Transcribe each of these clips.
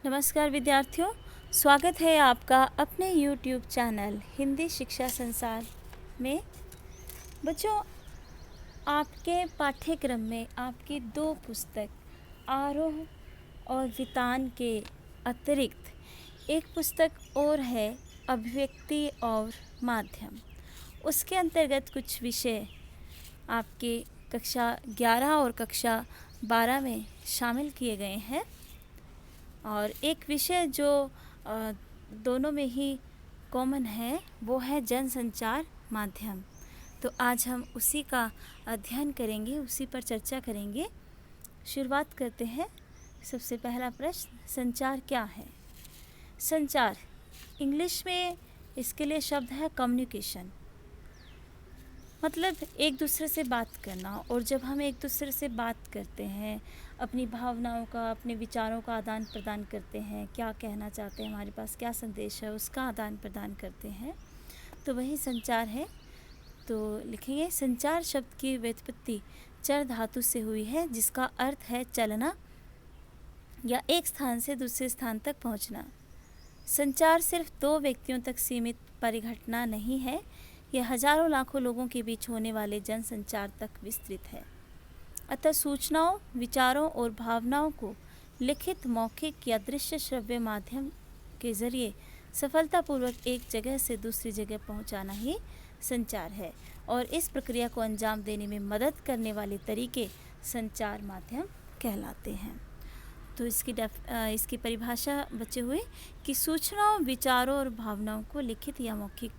नमस्कार विद्यार्थियों, स्वागत है आपका अपने YouTube चैनल हिंदी शिक्षा संसार में। बच्चों, आपके पाठ्यक्रम में आपकी दो पुस्तक आरोह और वितान के अतिरिक्त एक पुस्तक और है, अभिव्यक्ति और माध्यम। उसके अंतर्गत कुछ विषय आपके कक्षा 11 और कक्षा 12 में शामिल किए गए हैं और एक विषय जो दोनों में ही कॉमन है वो है जनसंचार माध्यम। तो आज हम उसी का अध्ययन करेंगे, उसी पर चर्चा करेंगे। शुरुआत करते हैं। सबसे पहला प्रश्न, संचार क्या है? संचार इंग्लिश में इसके लिए शब्द है कम्युनिकेशन, मतलब एक दूसरे से बात करना। और जब हम एक दूसरे से बात करते हैं, अपनी भावनाओं का, अपने विचारों का आदान प्रदान करते हैं, क्या कहना चाहते हैं, हमारे पास क्या संदेश है, उसका आदान प्रदान करते हैं, तो वही संचार है। तो लिखेंगे, संचार शब्द की व्युत्पत्ति चर धातु से हुई है, जिसका अर्थ है चलना या एक स्थान से दूसरे स्थान तक पहुंचना। संचार सिर्फ दो व्यक्तियों तक सीमित परिघटना नहीं है, यह हजारों लाखों लोगों के बीच होने वाले जनसंचार तक विस्तृत है। अतः सूचनाओं, विचारों और भावनाओं को लिखित, मौखिक या दृश्य श्रव्य माध्यम के जरिए सफलतापूर्वक एक जगह से दूसरी जगह पहुंचाना ही संचार है, और इस प्रक्रिया को अंजाम देने में मदद करने वाले तरीके संचार माध्यम कहलाते हैं। तो इसकी परिभाषा बचे हुए कि सूचनाओं, विचारों और भावनाओं को लिखित या मौखिक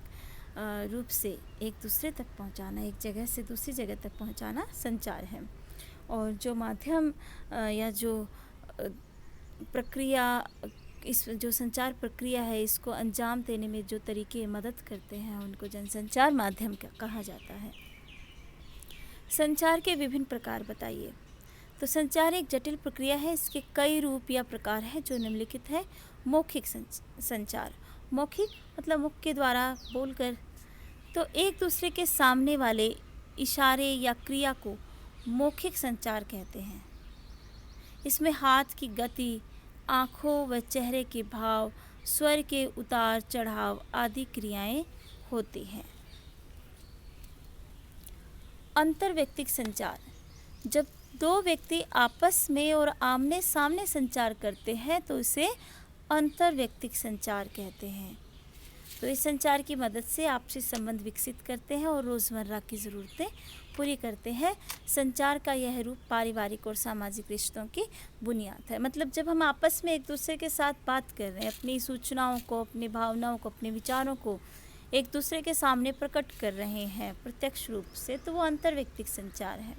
रूप से एक दूसरे तक पहुंचाना, एक जगह से दूसरी जगह तक पहुंचाना संचार है। और जो माध्यम या जो प्रक्रिया, इस जो संचार प्रक्रिया है, इसको अंजाम देने में जो तरीके मदद करते हैं, उनको जनसंचार माध्यम कहा जाता है। संचार के विभिन्न प्रकार बताइए। तो संचार एक जटिल प्रक्रिया है, इसके कई रूप या प्रकार है जो निम्नलिखित है। मौखिक संचार, मौखिक मतलब मुख के द्वारा बोलकर, तो एक दूसरे के सामने वाले इशारे या क्रिया को मौखिक संचार कहते हैं। इसमें हाथ की गति, आँखों व चेहरे के भाव, स्वर के उतार चढ़ाव आदि क्रियाएं होती हैं। अंतर्व्यक्तिक संचार, जब दो व्यक्ति आपस में और आमने सामने संचार करते हैं तो इसे अंतर्व्यक्तिक संचार कहते हैं। तो इस संचार की मदद से आपसी संबंध विकसित करते हैं और रोज़मर्रा की ज़रूरतें पूरी करते हैं। संचार का यह रूप पारिवारिक और सामाजिक रिश्तों की बुनियाद है। मतलब जब हम आपस में एक दूसरे के साथ बात कर रहे हैं, अपनी सूचनाओं को, अपनी भावनाओं को, अपने विचारों को एक दूसरे के सामने प्रकट कर रहे हैं प्रत्यक्ष रूप से, तो वो अंतर्व्यक्तिक संचार है।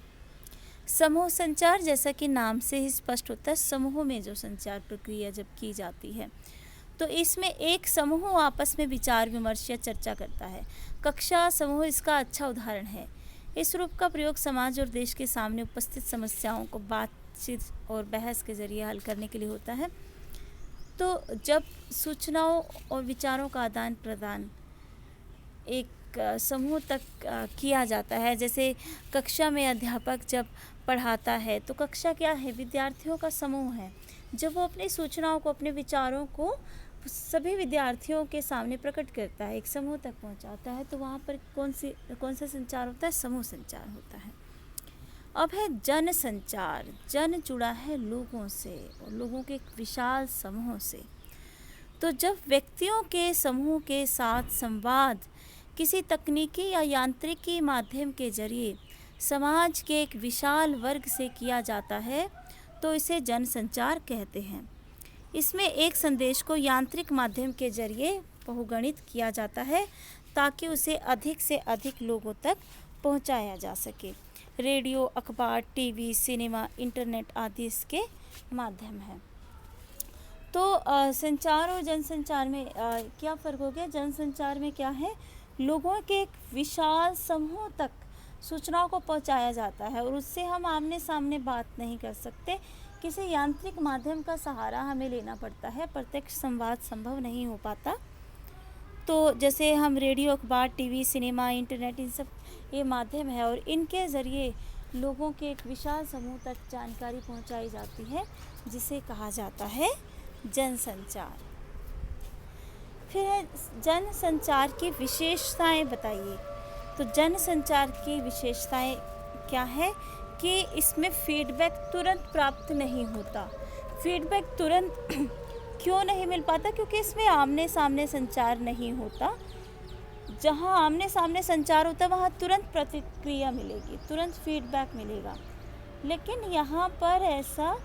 समूह संचार, जैसा कि नाम से ही स्पष्ट होता है, समूह में जो संचार प्रक्रिया जब की जाती है तो इसमें एक समूह आपस में विचार विमर्श या चर्चा करता है। कक्षा समूह इसका अच्छा उदाहरण है। इस रूप का प्रयोग समाज और देश के सामने उपस्थित समस्याओं को बातचीत और बहस के जरिए हल करने के लिए होता है। तो जब सूचनाओं और विचारों का आदान प्रदान एक समूह तक किया जाता है, जैसे कक्षा में अध्यापक जब पढ़ाता है तो कक्षा क्या है? विद्यार्थियों का समूह है। जब वो अपनी सूचनाओं को, अपने विचारों को सभी विद्यार्थियों के सामने प्रकट करता है, एक समूह तक पहुंचाता है, तो वहाँ पर कौन सा संचार होता है? समूह संचार होता है। अब है जन संचार। जन जुड़ा है लोगों से और लोगों के एक विशाल समूह से। तो जब व्यक्तियों के समूह के साथ संवाद किसी तकनीकी या यांत्रिकी माध्यम के जरिए समाज के एक विशाल वर्ग से किया जाता है तो इसे जनसंचार कहते हैं। इसमें एक संदेश को यांत्रिक माध्यम के जरिए बहुगणित किया जाता है ताकि उसे अधिक से अधिक लोगों तक पहुंचाया जा सके। रेडियो, अखबार, टीवी, सिनेमा, इंटरनेट आदि इसके माध्यम हैं। तो संचार और जनसंचार में क्या फ़र्क हो गया? जनसंचार में क्या है? लोगों के एक विशाल समूह तक सूचनाओं को पहुंचाया जाता है और उससे हम आमने सामने बात नहीं कर सकते। किसी यांत्रिक माध्यम का सहारा हमें लेना पड़ता है, प्रत्यक्ष संवाद संभव नहीं हो पाता। तो जैसे हम रेडियो, अखबार, टीवी, सिनेमा, इंटरनेट, इन सब ये माध्यम है और इनके ज़रिए लोगों के एक विशाल समूह तक जानकारी पहुंचाई जाती है, जिसे कहा जाता है जनसंचार। फिर है जनसंचार की विशेषताएं बताइए। तो जनसंचार की विशेषताएं क्या है कि इसमें फीडबैक तुरंत प्राप्त नहीं होता। फीडबैक तुरंत क्यों नहीं मिल पाता? क्योंकि इसमें आमने सामने संचार नहीं होता। जहाँ आमने सामने संचार होता है वहाँ तुरंत प्रतिक्रिया मिलेगी, तुरंत फीडबैक मिलेगा। लेकिन यहाँ पर ऐसा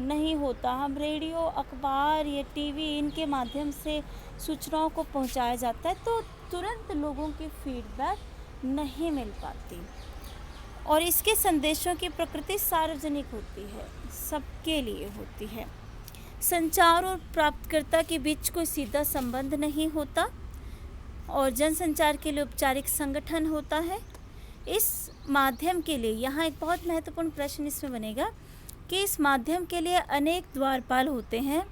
नहीं होता। हम रेडियो, अखबार या टीवी इनके माध्यम से सूचनाओं को पहुँचाया जाता है, तो तुरंत लोगों की फीडबैक नहीं मिल पाती। और इसके संदेशों की प्रकृति सार्वजनिक होती है, सबके लिए होती है। संचार और प्राप्तकर्ता के बीच कोई सीधा संबंध नहीं होता और जनसंचार के लिए औपचारिक संगठन होता है। इस माध्यम के लिए यहाँ एक बहुत महत्वपूर्ण प्रश्न इसमें बनेगा कि इस माध्यम के लिए अनेक द्वारपाल होते हैं।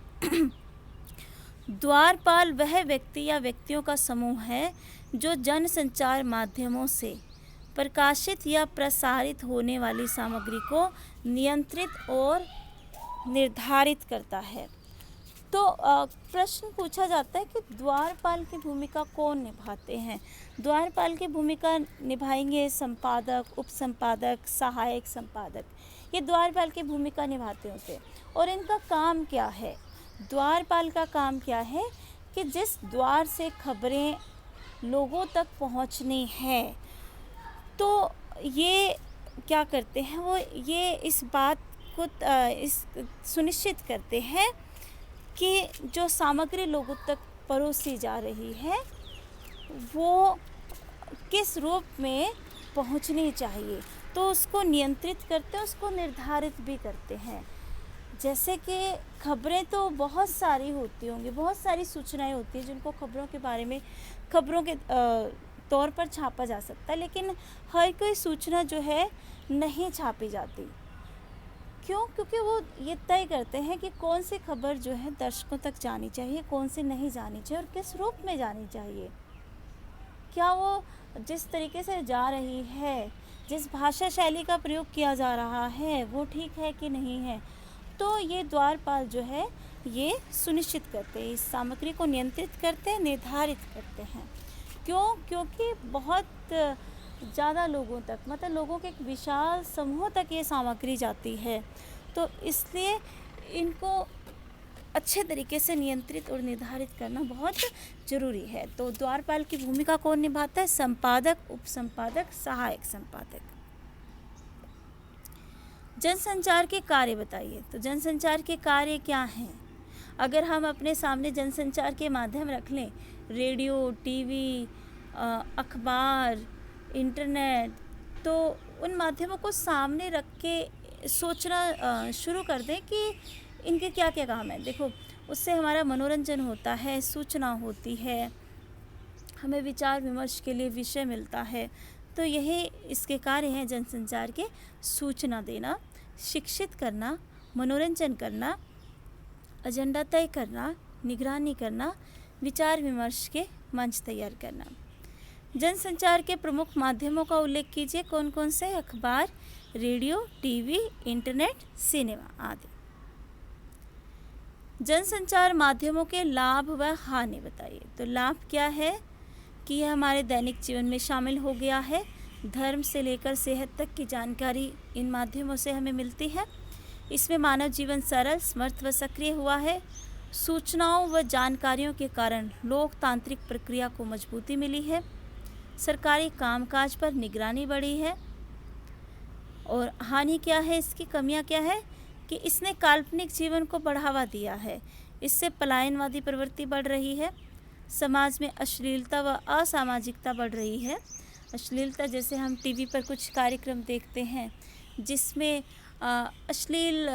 द्वारपाल वह व्यक्ति या व्यक्तियों का समूह है जो जनसंचार माध्यमों से प्रकाशित या प्रसारित होने वाली सामग्री को नियंत्रित और निर्धारित करता है। तो प्रश्न पूछा जाता है कि द्वारपाल की भूमिका कौन निभाते हैं? द्वारपाल की भूमिका निभाएंगे संपादक, उपसंपादक, सहायक संपादक। ये द्वारपाल की भूमिका निभाते होते हैं। और इनका काम क्या है? द्वारपाल का काम क्या है कि जिस द्वार से खबरें लोगों तक पहुंचनी है, तो ये क्या करते हैं? वो ये इस बात को इस सुनिश्चित करते हैं कि जो सामग्री लोगों तक परोसी जा रही है वो किस रूप में पहुंचनी चाहिए। तो उसको नियंत्रित करते हैं, उसको निर्धारित भी करते हैं। जैसे कि खबरें तो बहुत सारी होती होंगी, बहुत सारी सूचनाएं होती हैं जिनको खबरों के बारे में खबरों के तौर पर छापा जा सकता है, लेकिन हर कोई सूचना जो है नहीं छापी जाती। क्यों? क्योंकि वो ये तय करते हैं कि कौन सी खबर जो है दर्शकों तक जानी चाहिए, कौन सी नहीं जानी चाहिए और किस रूप में जानी चाहिए। क्या वो जिस तरीके से जा रही है, जिस भाषा शैली का प्रयोग किया जा रहा है, वो ठीक है कि नहीं है। तो ये द्वारपाल जो है ये सुनिश्चित करते हैं, इस सामग्री को नियंत्रित करते हैं, निर्धारित करते हैं। क्यों? क्योंकि बहुत ज़्यादा लोगों तक, मतलब लोगों के एक विशाल समूह तक ये सामग्री जाती है, तो इसलिए इनको अच्छे तरीके से नियंत्रित और निर्धारित करना बहुत ज़रूरी है। तो द्वारपाल की भूमिका कौन निभाता है? संपादक, उपसंपादक, सहायक संपादक। जनसंचार के कार्य बताइए। तो जनसंचार के कार्य क्या हैं? अगर हम अपने सामने जनसंचार के माध्यम रख लें, रेडियो, टीवी, अखबार, इंटरनेट, तो उन माध्यमों को सामने रख के सोचना शुरू कर दें कि इनके क्या क्या काम है। देखो, उससे हमारा मनोरंजन होता है, सूचना होती है, हमें विचार विमर्श के लिए विषय मिलता है। तो यही इसके कार्य हैं जनसंचार के: सूचना देना, शिक्षित करना, मनोरंजन करना, एजेंडा तय करना, निगरानी करना, विचार विमर्श के मंच तैयार करना। जनसंचार के प्रमुख माध्यमों का उल्लेख कीजिए। कौन कौन से? अखबार, रेडियो, टीवी, इंटरनेट, सिनेमा आदि। जनसंचार माध्यमों के लाभ व हानि बताइए। तो लाभ क्या है कि यह हमारे दैनिक जीवन में शामिल हो गया है। धर्म से लेकर सेहत तक की जानकारी इन माध्यमों से हमें मिलती है। इसमें मानव जीवन सरल, समर्थ व सक्रिय हुआ है। सूचनाओं व जानकारियों के कारण लोकतांत्रिक प्रक्रिया को मजबूती मिली है। सरकारी कामकाज पर निगरानी बढ़ी है। और हानि क्या है? इसकी कमियां क्या है कि इसने काल्पनिक जीवन को बढ़ावा दिया है। इससे पलायनवादी प्रवृत्ति बढ़ रही है। समाज में अश्लीलता व असामाजिकता बढ़ रही है। अश्लीलता, जैसे हम टीवी पर कुछ कार्यक्रम देखते हैं जिसमें अश्लील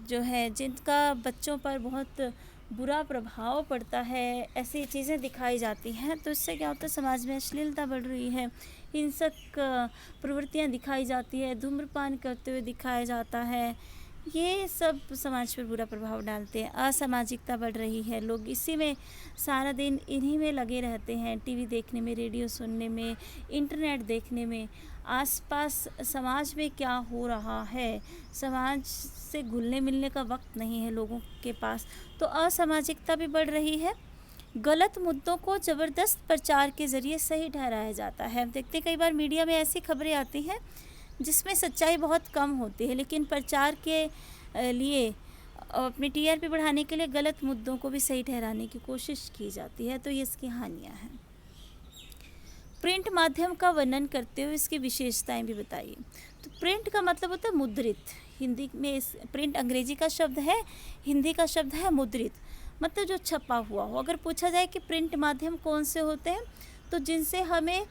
जो है, जिनका बच्चों पर बहुत बुरा प्रभाव पड़ता है, ऐसी चीज़ें दिखाई जाती हैं। तो इससे क्या होता है? समाज में अश्लीलता बढ़ रही है, हिंसक प्रवृत्तियां दिखाई जाती है, धूम्रपान करते हुए दिखाया जाता है, ये सब समाज पर बुरा प्रभाव डालते हैं। असामाजिकता बढ़ रही है, लोग इसी में सारा दिन इन्हीं में लगे रहते हैं, टीवी देखने में, रेडियो सुनने में, इंटरनेट देखने में। आसपास समाज में क्या हो रहा है, समाज से घुलने मिलने का वक्त नहीं है लोगों के पास। तो असामाजिकता भी बढ़ रही है। गलत मुद्दों को ज़बरदस्त प्रचार के ज़रिए सही ठहराया जाता है। हम देखते हैं कई बार मीडिया में ऐसी खबरें आती हैं जिसमें सच्चाई बहुत कम होती है, लेकिन प्रचार के लिए अपनी टीआरपी बढ़ाने के लिए गलत मुद्दों को भी सही ठहराने की कोशिश की जाती है। तो ये इसकी हानियाँ हैं। प्रिंट माध्यम का वर्णन करते हुए इसकी विशेषताएं भी बताइए। तो प्रिंट का मतलब होता है मुद्रित। हिंदी में इस प्रिंट अंग्रेजी का शब्द है, हिंदी का शब्द है मुद्रित, मतलब जो छपा हुआ हो। अगर पूछा जाए कि प्रिंट माध्यम कौन से होते हैं, तो जिनसे हमें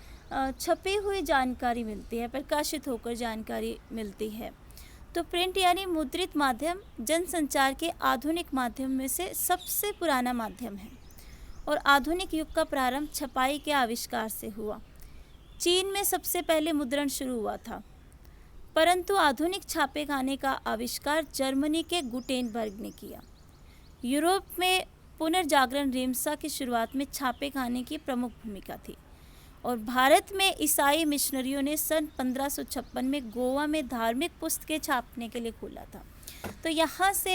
छपी हुई जानकारी मिलती है, प्रकाशित होकर जानकारी मिलती है। तो प्रिंट यानी मुद्रित माध्यम जनसंचार के आधुनिक माध्यम में से सबसे पुराना माध्यम है और आधुनिक युग का प्रारंभ छपाई के आविष्कार से हुआ। चीन में सबसे पहले मुद्रण शुरू हुआ था, परंतु आधुनिक छापे खाने का आविष्कार जर्मनी के गुटेनबर्ग ने किया। यूरोप में पुनर्जागरण रेमसा की शुरुआत में छापे खाने की प्रमुख भूमिका थी और भारत में ईसाई मिशनरियों ने सन 1556 में गोवा में धार्मिक पुस्तकें छापने के लिए खोला था। तो यहाँ से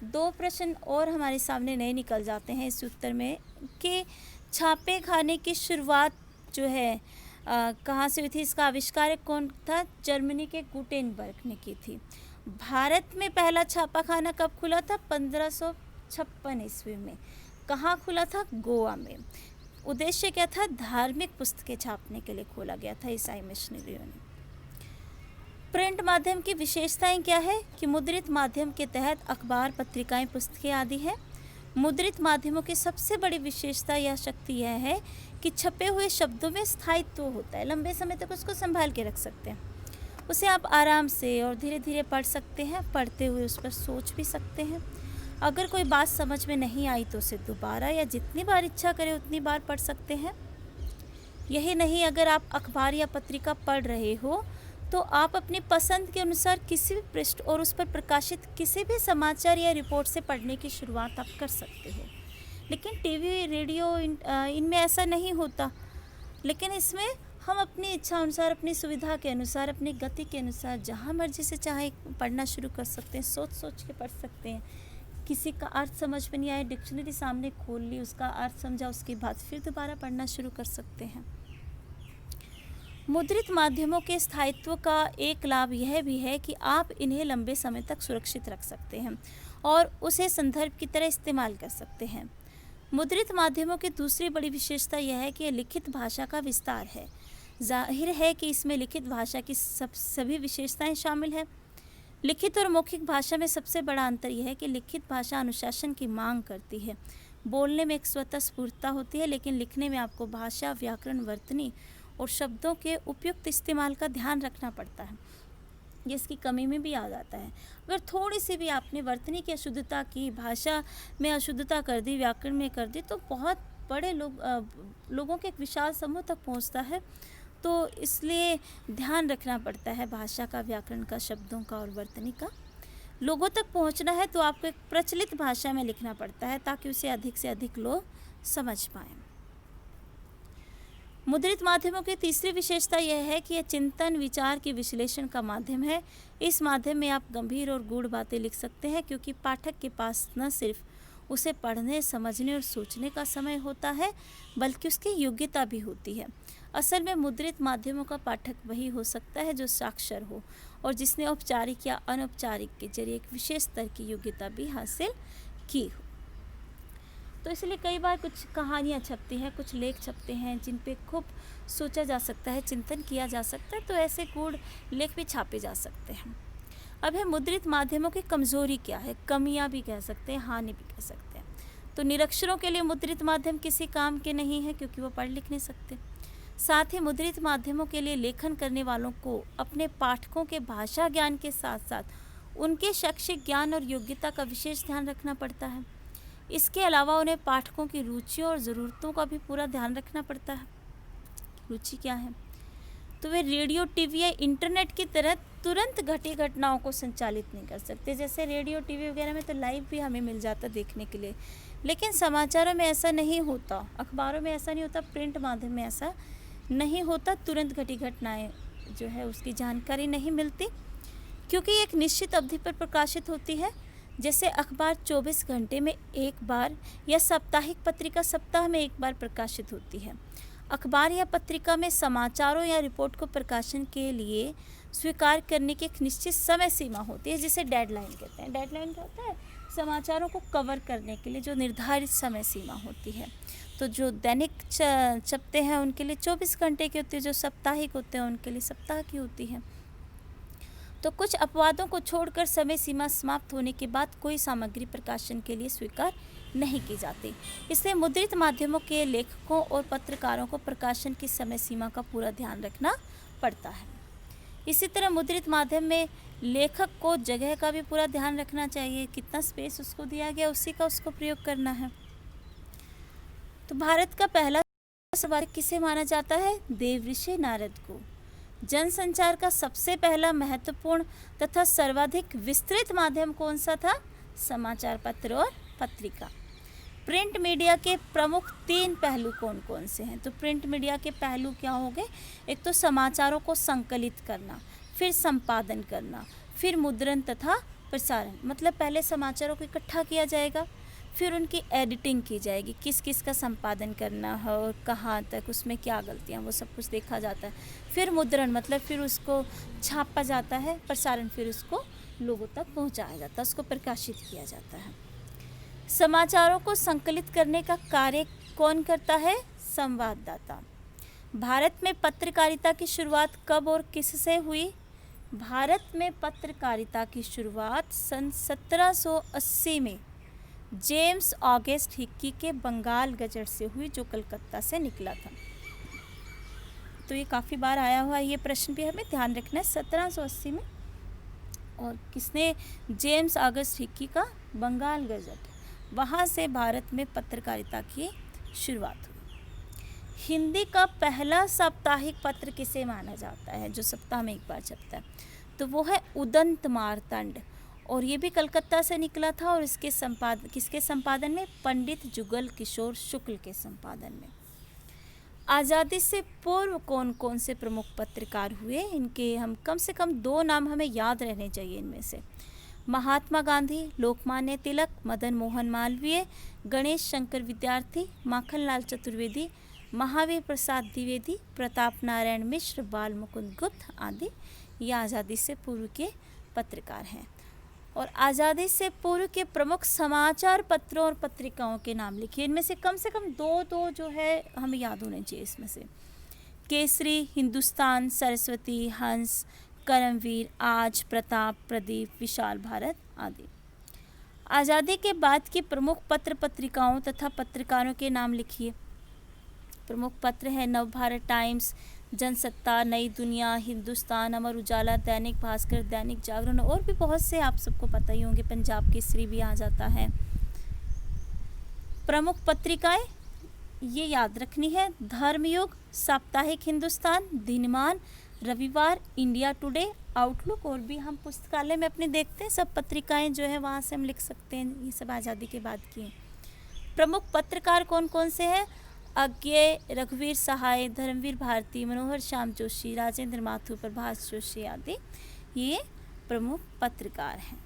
दो प्रश्न और हमारे सामने नए निकल जाते हैं इस उत्तर में कि छापे खाने की शुरुआत जो है कहाँ से हुई थी, इसका आविष्कार कौन था? जर्मनी के गुटेनबर्ग ने की थी। भारत में पहला छापा खाना कब खुला था? 1556 ईस्वी में। कहाँ खुला था? गोवा में। उद्देश्य क्या था? धार्मिक पुस्तकें छापने के लिए खोला गया था ईसाई मिशनरियों ने। प्रिंट माध्यम की विशेषताएं क्या है कि मुद्रित माध्यम के तहत अखबार, पत्रिकाएं, पुस्तकें आदि हैं। मुद्रित माध्यमों की सबसे बड़ी विशेषता या शक्ति यह है कि छपे हुए शब्दों में स्थायित्व होता है, लंबे समय तक उसको संभाल के रख सकते हैं। उसे आप आराम से और धीरे धीरे पढ़ सकते हैं, पढ़ते हुए उस पर सोच भी सकते हैं। अगर कोई बात समझ में नहीं आई तो उसे दोबारा या जितनी बार इच्छा करे उतनी बार पढ़ सकते हैं। यही नहीं, अगर आप अखबार या पत्रिका पढ़ रहे हो तो आप अपनी पसंद के अनुसार किसी भी पृष्ठ और उस पर प्रकाशित किसी भी समाचार या रिपोर्ट से पढ़ने की शुरुआत आप कर सकते हो। लेकिन टीवी, रेडियो इनमें ऐसा नहीं होता। लेकिन इसमें हम अपनी इच्छा अनुसार, अपनी सुविधा के अनुसार, अपनी गति के अनुसार जहाँ मर्जी से चाहे पढ़ना शुरू कर सकते हैं, सोच सोच के पढ़ सकते हैं। किसी का अर्थ समझ में नहीं आया, डिक्शनरी सामने खोल ली, उसका अर्थ समझा, उसके बाद फिर दोबारा पढ़ना शुरू कर सकते हैं। मुद्रित माध्यमों के स्थायित्व का एक लाभ यह भी है कि आप इन्हें लंबे समय तक सुरक्षित रख सकते हैं और उसे संदर्भ की तरह इस्तेमाल कर सकते हैं। मुद्रित माध्यमों की दूसरी बड़ी विशेषता यह है कि लिखित भाषा का विस्तार है। जाहिर है कि इसमें लिखित भाषा की सभी विशेषताएं शामिल हैं। लिखित और मौखिक भाषा में सबसे बड़ा अंतर यह है कि लिखित भाषा अनुशासन की मांग करती है। बोलने में एक स्वतःस्फूर्तता होती है, लेकिन लिखने में आपको भाषा, व्याकरण, वर्तनी और शब्दों के उपयुक्त इस्तेमाल का ध्यान रखना पड़ता है। ये इसकी कमी में भी आ जाता है। अगर थोड़ी सी भी आपने वर्तनी की अशुद्धता की, भाषा में अशुद्धता कर दी, व्याकरण में कर दी, तो बहुत बड़े लोगों के एक विशाल समूह तक पहुंचता है। तो इसलिए ध्यान रखना पड़ता है भाषा का, व्याकरण का, शब्दों का और वर्तनी का। लोगों तक पहुंचना है तो आपको एक प्रचलित भाषा में लिखना पड़ता है ताकि उसे अधिक से अधिक लोग समझ पाएं। मुद्रित माध्यमों की तीसरी विशेषता यह है कि यह चिंतन, विचार के विश्लेषण का माध्यम है। इस माध्यम में आप गंभीर और गूढ़ बातें लिख सकते हैं क्योंकि पाठक के पास न सिर्फ उसे पढ़ने, समझने और सोचने का समय होता है, बल्कि उसकी योग्यता भी होती है। असल में मुद्रित माध्यमों का पाठक वही हो सकता है जो साक्षर हो और जिसने औपचारिक या अनौपचारिक के जरिए एक विशेष स्तर की योग्यता भी हासिल की हो। तो इसलिए कई बार कुछ कहानियाँ छपती हैं, कुछ लेख छपते हैं जिन पे खूब सोचा जा सकता है, चिंतन किया जा सकता है, तो ऐसे गूढ़ लेख भी छापे जा सकते हैं। अब है मुद्रित माध्यमों की कमज़ोरी क्या है, कमियां भी कह सकते हैं, हानि भी कह सकते हैं। तो निरक्षरों के लिए मुद्रित माध्यम किसी काम के नहीं है क्योंकि वो पढ़ लिख नहीं सकते। साथ ही मुद्रित माध्यमों के लिए लेखन करने वालों को अपने पाठकों के भाषा ज्ञान के साथ साथ उनके शैक्षिक ज्ञान और योग्यता का विशेष ध्यान रखना पड़ता है। इसके अलावा उन्हें पाठकों की रुचियों और ज़रूरतों का भी पूरा ध्यान रखना पड़ता है। रुचि क्या है? तो वे रेडियो, टीवी या इंटरनेट की तरह तुरंत घटी घटनाओं को संचालित नहीं कर सकते। जैसे रेडियो, टीवी वगैरह में तो लाइव भी हमें मिल जाता देखने के लिए, लेकिन समाचारों में ऐसा नहीं होता, अखबारों में ऐसा नहीं होता, प्रिंट माध्यम में ऐसा नहीं होता। तुरंत घटी घटनाएं जो है उसकी जानकारी नहीं मिलती, क्योंकि एक निश्चित अवधि पर प्रकाशित होती है। जैसे अखबार 24 घंटे में एक बार या साप्ताहिक पत्रिका सप्ताह में एक बार प्रकाशित होती है। अखबार या पत्रिका में समाचारों या रिपोर्ट को प्रकाशन के लिए स्वीकार करने की एक निश्चित समय सीमा होती है, जिसे डेडलाइन कहते हैं। डेडलाइन क्या होता है? समाचारों को कवर करने के लिए जो निर्धारित समय सीमा होती है। तो जो दैनिक छपते हैं उनके लिए 24 घंटे की होती है, जो साप्ताहिक होते हैं उनके लिए सप्ताह की होती है। तो कुछ अपवादों को छोड़कर समय सीमा समाप्त होने के बाद कोई सामग्री प्रकाशन के लिए स्वीकार नहीं की जाती। इसलिए मुद्रित माध्यमों के लेखकों और पत्रकारों को प्रकाशन की समय सीमा का पूरा ध्यान रखना पड़ता है। इसी तरह मुद्रित माध्यम में लेखक को जगह का भी पूरा ध्यान रखना चाहिए, कितना स्पेस उसको दिया गया उसी का उसको प्रयोग करना है। तो भारत का पहला सर्वाधिक किसे माना जाता है? देवऋषि नारद को। जनसंचार का सबसे पहला महत्वपूर्ण तथा सर्वाधिक विस्तृत माध्यम कौन सा था? समाचार पत्र और पत्रिका। प्रिंट मीडिया के प्रमुख 3 पहलू कौन कौन से हैं? तो प्रिंट मीडिया के पहलू क्या होंगे? एक तो समाचारों को संकलित करना, फिर संपादन करना, फिर मुद्रण तथा प्रसारण। मतलब पहले समाचारों को इकट्ठा किया जाएगा, फिर उनकी एडिटिंग की जाएगी, किस किस का संपादन करना है और कहाँ तक, उसमें क्या गलतियाँ, वो सब कुछ देखा जाता है। फिर मुद्रण मतलब फिर उसको छापा जाता है, प्रसारण फिर उसको लोगों तक पहुँचाया जाता है, उसको प्रकाशित किया जाता है। समाचारों को संकलित करने का कार्य कौन करता है? संवाददाता। भारत में पत्रकारिता की शुरुआत कब और किससे हुई? भारत में पत्रकारिता की शुरुआत सन 1780 में जेम्स ऑगस्ट हिक्की के बंगाल गजट से हुई, जो कलकत्ता से निकला था। तो ये काफ़ी बार आया हुआ ये प्रश्न भी हमें ध्यान रखना है। 1780 में, और किसने? जेम्स ऑगस्ट हिक्की का बंगाल गजट, वहाँ से भारत में पत्रकारिता की शुरुआत हुई। हिंदी का पहला साप्ताहिक पत्र किसे माना जाता है जो सप्ताह में एक बार छपता है? तो वो है उदंत मार्तंड, और ये भी कलकत्ता से निकला था, और इसके किसके संपादन में? पंडित जुगल किशोर शुक्ल के संपादन में। आज़ादी से पूर्व कौन कौन से प्रमुख पत्रकार हुए? इनके हम कम से कम 2 नाम हमें याद रहने चाहिए इनमें से। महात्मा गांधी, लोकमान्य तिलक, मदन मोहन मालवीय, गणेश शंकर विद्यार्थी, माखनलाल चतुर्वेदी, महावीर प्रसाद द्विवेदी, प्रताप नारायण मिश्र, बाल मुकुंद गुप्त आदि ये आज़ादी से पूर्व के पत्रकार हैं। और आज़ादी से पूर्व के प्रमुख समाचार पत्रों और पत्रिकाओं के नाम लिखिए। इनमें से कम 2 जो है हमें याद होने चाहिए इसमें से। केसरी, हिंदुस्तान, सरस्वती, हंस, करमवीर, आज, प्रताप, प्रदीप, विशाल भारत आदि। आज़ादी के बाद की प्रमुख पत्र पत्रिकाओं तथा पत्रकारों के नाम लिखिए। प्रमुख पत्र हैं नवभारत टाइम्स, जनसत्ता, नई दुनिया, हिंदुस्तान, अमर उजाला, दैनिक भास्कर, दैनिक जागरण, और भी बहुत से आप सबको पता ही होंगे, पंजाब केसरी भी आ जाता है। प्रमुख पत्रिकाएं ये याद रखनी है: धर्मयुग, साप्ताहिक हिंदुस्तान, दिनमान, रविवार, इंडिया टुडे, आउटलुक, और भी हम पुस्तकालय में अपने देखते हैं सब पत्रिकाएं जो है वहाँ से हम लिख सकते हैं। ये सब आज़ादी के बाद की हैं। प्रमुख पत्रकार कौन कौन से हैं? अज्ञेय, रघुवीर सहाय, धर्मवीर भारती, मनोहर श्याम जोशी, राजेंद्र माथुर, प्रभास जोशी आदि ये प्रमुख पत्रकार हैं।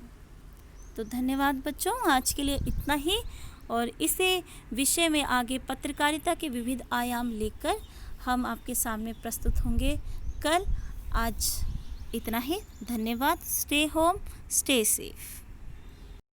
तो धन्यवाद बच्चों, आज के लिए इतना ही, और इसे विषय में आगे पत्रकारिता के विविध आयाम लेकर हम आपके सामने प्रस्तुत होंगे कल। आज इतना ही, धन्यवाद। Stay home, stay safe.